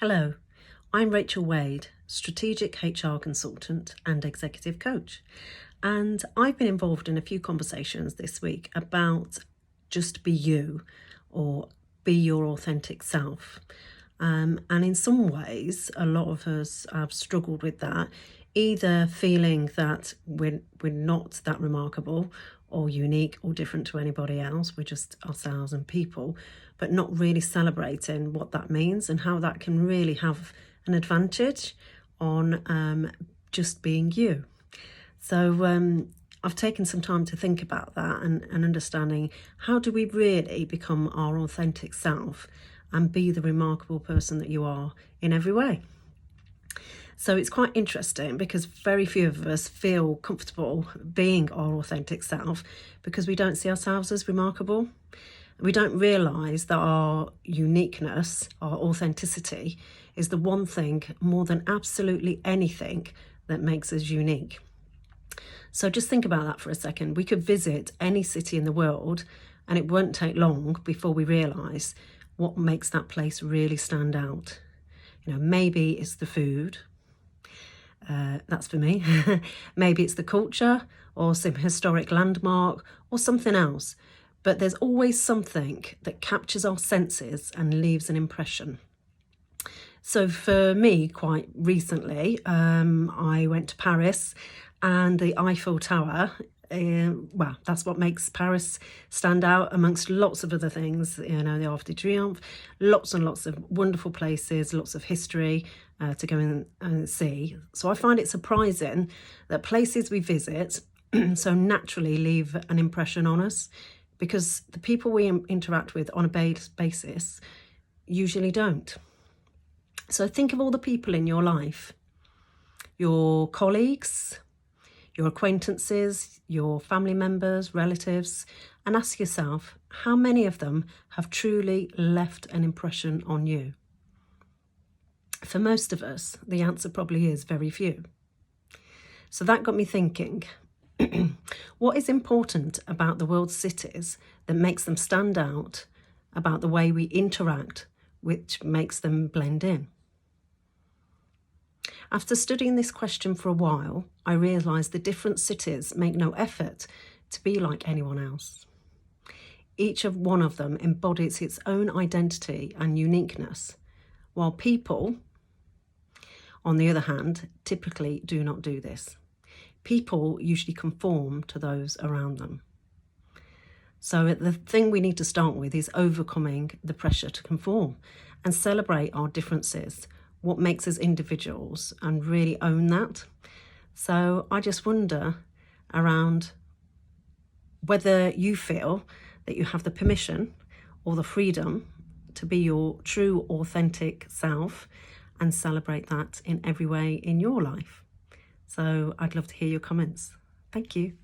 Hello, I'm Rachel Wade, Strategic HR Consultant and Executive Coach, and I've been involved in a few conversations this week about just be you or be your authentic self. And in some ways, a lot of us have struggled with that, either feeling that we're not that remarkable or unique or different to anybody else, we're just ourselves and people, but not really celebrating what that means and how that can really have an advantage on just being you. So I've taken some time to think about that and understanding how do we really become our authentic self and be the remarkable person that you are in every way. So it's quite interesting because very few of us feel comfortable being our authentic self because we don't see ourselves as remarkable. We don't realise that our uniqueness, our authenticity, is the one thing more than absolutely anything that makes us unique. So just think about that for a second. We could visit any city in the world and it won't take long before we realise what makes that place really stand out. Maybe it's the food. That's for me. Maybe it's the culture or some historic landmark or something else. But there's always something that captures our senses and leaves an impression. So for me, quite recently, I went to Paris and the Eiffel Tower. That's what makes Paris stand out amongst lots of other things. The Arc de Triomphe, lots and lots of wonderful places, lots of history to go and see. So I find it surprising that places we visit so naturally leave an impression on us, because the people we interact with on a basis usually don't. So think of all the people in your life, your colleagues, your acquaintances, your family members, relatives, and ask yourself, how many of them have truly left an impression on you? For most of us, the answer probably is very few. So that got me thinking, what is important about the world's cities that makes them stand out, about the way we interact, which makes them blend in? After studying this question for a while, I realised the different cities make no effort to be like anyone else. Each of one of them embodies its own identity and uniqueness, while people, on the other hand, typically do not do this. People usually conform to those around them. So the thing we need to start with is overcoming the pressure to conform and celebrate our differences, what makes us individuals, and really own that. So I just wonder around whether you feel that you have the permission or the freedom to be your true authentic self and celebrate that in every way in your life. So I'd love to hear your comments. Thank you.